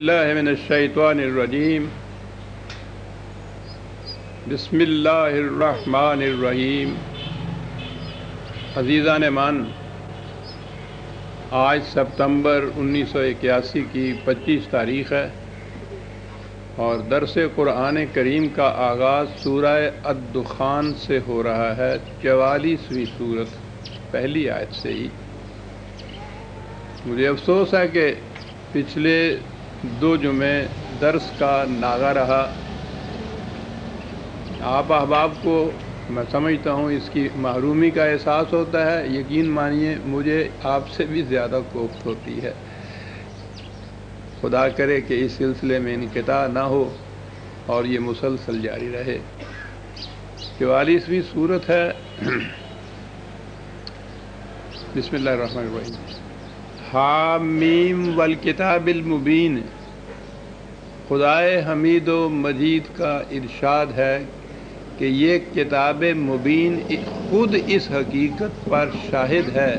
اللہ من الشیطان الرجیم بسم اللہ الرحمن الرحیم۔ عزیزان مان، آج ستمبر 1981 کی 25 تاریخ ہے اور درس قرآن کریم کا آغاز سورہ الدخان سے ہو رہا ہے، 44ویں سورت، پہلی آیت سے ہی۔ مجھے افسوس ہے کہ پچھلے 2 جمعے درس کا ناغہ رہا۔ آپ احباب کو میں سمجھتا ہوں اس کی محرومی کا احساس ہوتا ہے، یقین مانیے مجھے آپ سے بھی زیادہ کوفت ہوتی ہے۔ خدا کرے کہ اس سلسلے میں انقطاع نہ ہو اور یہ مسلسل جاری رہے۔ 44ویں سورت ہے۔ بسم اللہ الرحمن الرحیم۔ حامیم والکتاب المبین۔ خدائے حمید و مجید کا ارشاد ہے کہ یہ کتاب مبین خود اس حقیقت پر شاہد ہے۔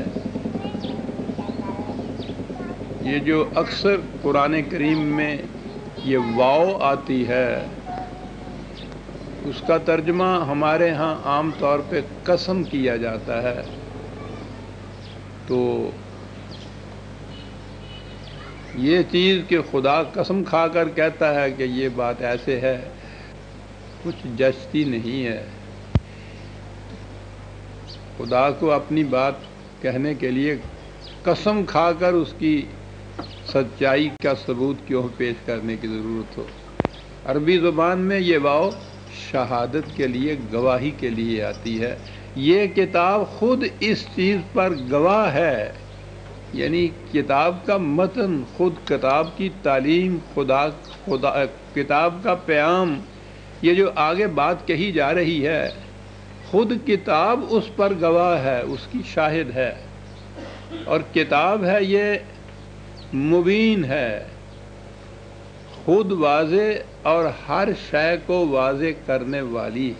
یہ جو اکثر قرآن کریم میں یہ واو آتی ہے، اس کا ترجمہ ہمارے ہاں عام طور پہ قسم کیا جاتا ہے، تو یہ چیز کہ خدا قسم کھا کر کہتا ہے کہ یہ بات ایسے ہے، کچھ جچتی نہیں ہے۔ خدا کو اپنی بات کہنے کے لیے قسم کھا کر اس کی سچائی کا ثبوت کیوں پیش کرنے کی ضرورت ہو۔ عربی زبان میں یہ واو شہادت کے لیے، گواہی کے لیے آتی ہے۔ یہ کتاب خود اس چیز پر گواہ ہے، یعنی کتاب کا متن، خود کتاب کی تعلیم، کتاب کا پیام، یہ جو آگے بات کہی جا رہی ہے، خود کتاب اس پر گواہ ہے، اس کی شاہد ہے۔ اور کتاب ہے یہ مبین ہے، خود واضح اور ہر شے کو واضح کرنے والی۔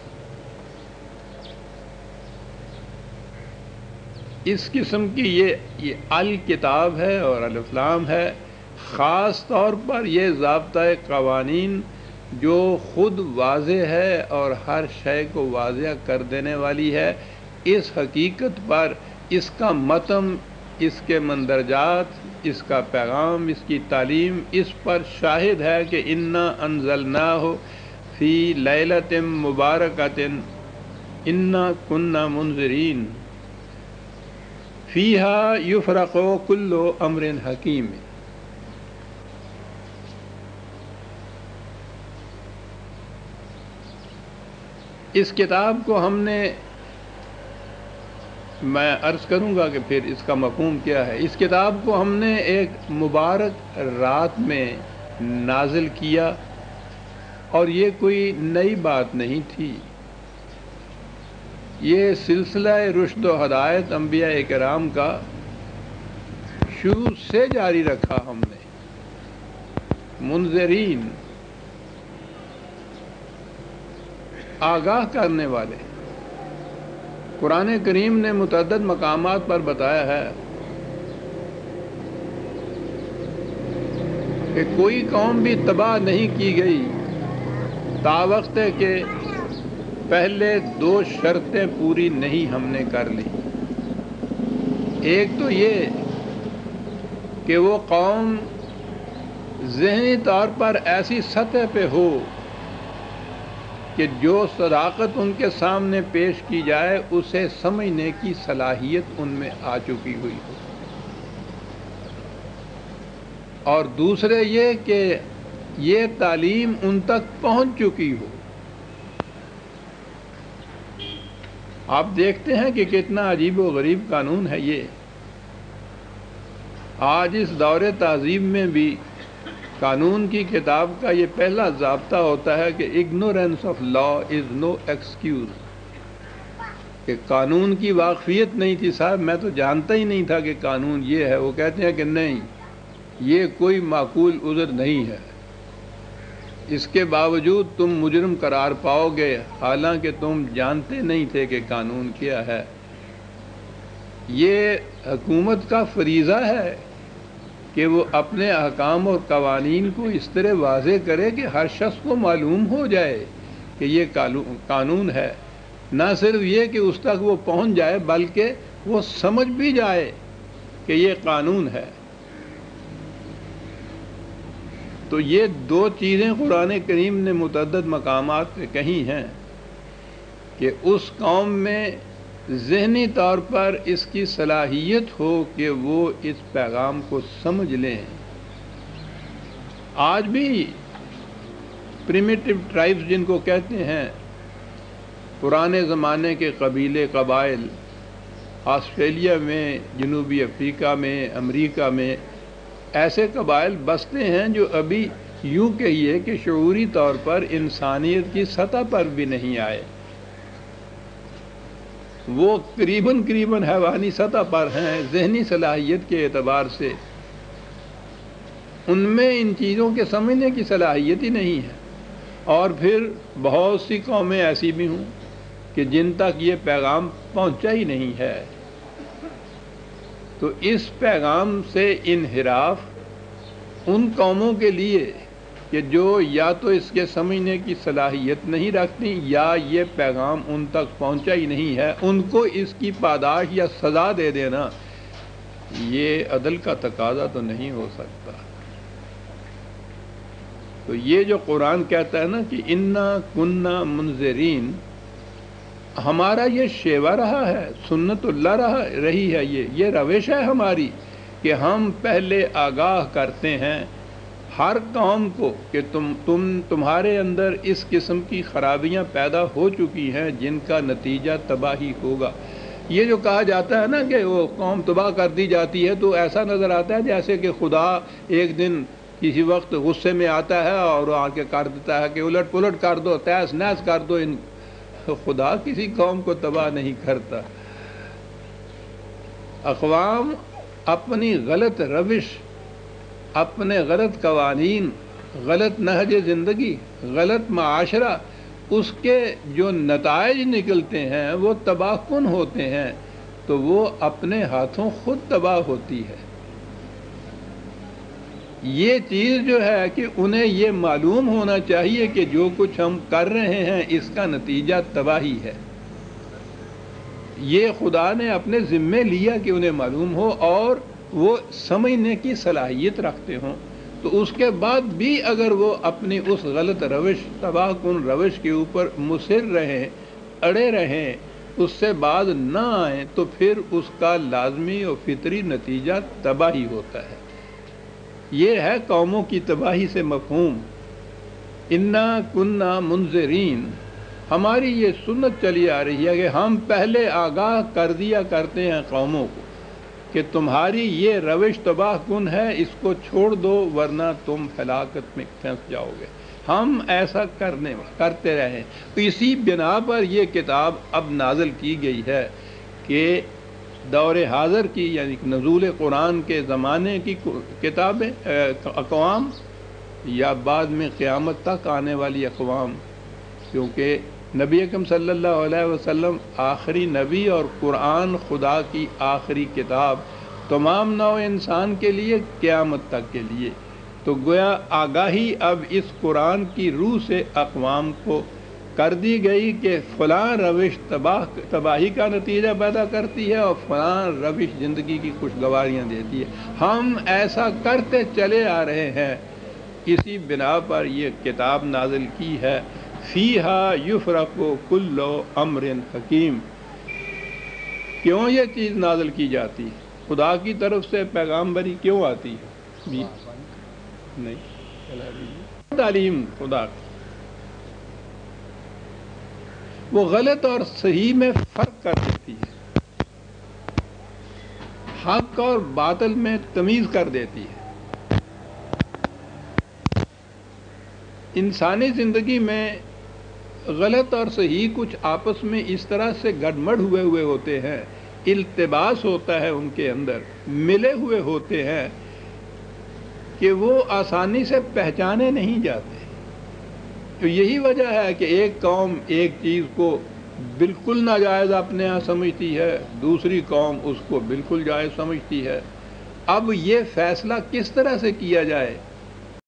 اس قسم کی یہ الکتاب ہے اور الف لام ہے۔ خاص طور پر یہ ضابطۂ قوانین جو خود واضح ہے اور ہر شے کو واضح کر دینے والی ہے، اس حقیقت پر اس کا متن، اس کے مندرجات، اس کا پیغام، اس کی تعلیم اس پر شاہد ہے کہ انا انزلناہ فی لیلۃ مبارکۃ انا کنا منذرین فیہا یفرق کل امر حکیم۔ اس کتاب کو ہم نے، میں عرض کروں گا کہ پھر اس کا مفہوم کیا ہے۔ اس کتاب کو ہم نے ایک مبارک رات میں نازل کیا، اور یہ کوئی نئی بات نہیں تھی۔ یہ سلسلہ رشد و ہدایت انبیاء کرام کا شروع سے جاری رکھا ہم نے۔ منذرین، آگاہ کرنے والے۔ قرآن کریم نے متعدد مقامات پر بتایا ہے کہ کوئی قوم بھی تباہ نہیں کی گئی تا وقت کہ پہلے 2 شرطیں پوری نہیں ہم نے کر لی۔ ایک تو یہ کہ وہ قوم ذہنی طور پر ایسی سطح پہ ہو کہ جو صداقت ان کے سامنے پیش کی جائے اسے سمجھنے کی صلاحیت ان میں آ چکی ہوئی ہو، اور دوسرے یہ کہ یہ تعلیم ان تک پہنچ چکی ہو۔ آپ دیکھتے ہیں کہ کتنا عجیب و غریب قانون ہے یہ۔ آج اس دور تہذیب میں بھی قانون کی کتاب کا یہ پہلا ضابطہ ہوتا ہے کہ ignorance of law is no excuse، کہ قانون کی واقفیت نہیں تھی، صاحب میں تو جانتا ہی نہیں تھا کہ قانون یہ ہے۔ وہ کہتے ہیں کہ نہیں، یہ کوئی معقول عذر نہیں ہے، اس کے باوجود تم مجرم قرار پاؤ گے، حالانکہ تم جانتے نہیں تھے کہ قانون کیا ہے۔ یہ حکومت کا فریضہ ہے کہ وہ اپنے احکام اور قوانین کو اس طرح واضح کرے کہ ہر شخص کو معلوم ہو جائے کہ یہ قانون ہے، نہ صرف یہ کہ اس تک وہ پہنچ جائے بلکہ وہ سمجھ بھی جائے کہ یہ قانون ہے۔ تو یہ دو چیزیں قرآن کریم نے متعدد مقامات پہ کہی ہیں کہ اس قوم میں ذہنی طور پر اس کی صلاحیت ہو کہ وہ اس پیغام کو سمجھ لیں۔ آج بھی پریمیٹو ٹرائبز جن کو کہتے ہیں، پرانے زمانے کے قبیلے قبائل، آسٹریلیا میں، جنوبی افریقہ میں، امریکہ میں ایسے قبائل بستے ہیں جو ابھی یوں کہیے کہ شعوری طور پر انسانیت کی سطح پر بھی نہیں آئے، وہ قریباً حیوانی سطح پر ہیں ذہنی صلاحیت کے اعتبار سے، ان میں ان چیزوں کے سمجھنے کی صلاحیت ہی نہیں ہے۔ اور پھر بہت سی قومیں ایسی بھی ہوں کہ جن تک یہ پیغام پہنچا ہی نہیں ہے۔ تو اس پیغام سے انحراف ان قوموں کے لیے کہ جو یا تو اس کے سمجھنے کی صلاحیت نہیں رکھتی یا یہ پیغام ان تک پہنچا ہی نہیں ہے، ان کو اس کی پاداش یا سزا دے دینا، یہ عدل کا تقاضا تو نہیں ہو سکتا۔ تو یہ جو قرآن کہتا ہے نا کہ انا کننا منذرین، ہمارا یہ شیوہ رہا ہے، سنت اللہ رہی ہے، یہ روش ہے ہماری کہ ہم پہلے آگاہ کرتے ہیں ہر قوم کو کہ تمہارے اندر اس قسم کی خرابیاں پیدا ہو چکی ہیں جن کا نتیجہ تباہی ہوگا۔ یہ جو کہا جاتا ہے نا کہ وہ قوم تباہ کر دی جاتی ہے، تو ایسا نظر آتا ہے جیسے کہ خدا ایک دن کسی وقت غصے میں آتا ہے اور آ کے کر دیتا ہے کہ الٹ پلٹ کر دو، تیس نیس کر دو۔ خدا کسی قوم کو تباہ نہیں کرتا۔ اقوام اپنی غلط روش، اپنے غلط قوانین، غلط نہج زندگی، غلط معاشرہ، اس کے جو نتائج نکلتے ہیں وہ تباہ کن ہوتے ہیں، تو وہ اپنے ہاتھوں خود تباہ ہوتی ہے۔ یہ چیز جو ہے کہ انہیں یہ معلوم ہونا چاہیے کہ جو کچھ ہم کر رہے ہیں اس کا نتیجہ تباہی ہے۔ یہ خدا نے اپنے ذمے لیا کہ انہیں معلوم ہو اور وہ سمجھنے کی صلاحیت رکھتے ہوں، تو اس کے بعد بھی اگر وہ اپنی اس غلط روش، تباہ کن روش کے اوپر مصر رہیں، اڑے رہیں، اس سے باز نہ آئیں، تو پھر اس کا لازمی اور فطری نتیجہ تباہی ہوتا ہے۔ یہ ہے قوموں کی تباہی سے مفہوم۔ انا کننا منذرین، ہماری یہ سنت چلی آ رہی ہے کہ ہم پہلے آگاہ کر دیا کرتے ہیں قوموں کو کہ تمہاری یہ روش تباہ کن ہے، اس کو چھوڑ دو ورنہ تم ہلاکت میں پھنس جاؤ گے۔ ہم ایسا کرتے رہے، تو اسی بنا پر یہ کتاب اب نازل کی گئی ہے کہ دور حاضر کی یعنی نزول قرآن کے زمانے کی کتابیں اقوام یا بعد میں قیامت تک آنے والی اقوام، کیونکہ نبی اکرم صلی اللہ علیہ وسلم آخری نبی اور قرآن خدا کی آخری کتاب تمام نوع انسان کے لیے قیامت تک کے لیے، تو گویا آگاہی اب اس قرآن کی روح سے اقوام کو کر دی گئی کہ فلاں روش تباہی کا نتیجہ پیدا کرتی ہے اور فلاں روش زندگی کی خوشگواریاں دیتی ہے۔ ہم ایسا کرتے چلے آ رہے ہیں، اسی بنا پر یہ کتاب نازل کی ہے۔ فیہا یفرق کل امر حکیم۔ کیوں یہ چیز نازل کی جاتی ہے؟ خدا کی طرف سے پیغامبری کیوں آتی ہے؟ نہیں، تعلیم خدا کی، وہ غلط اور صحیح میں فرق کر دیتی ہے، حق اور باطل میں تمیز کر دیتی ہے۔ انسانی زندگی میں غلط اور صحیح کچھ آپس میں اس طرح سے گڑمڑ ہوئے ہوتے ہیں، التباس ہوتا ہے ان کے اندر، ملے ہوئے ہوتے ہیں کہ وہ آسانی سے پہچانے نہیں جاتے۔ تو یہی وجہ ہے کہ ایک قوم ایک چیز کو بالکل ناجائز اپنے ہاں سمجھتی ہے، دوسری قوم اس کو بالکل جائز سمجھتی ہے۔ اب یہ فیصلہ کس طرح سے کیا جائے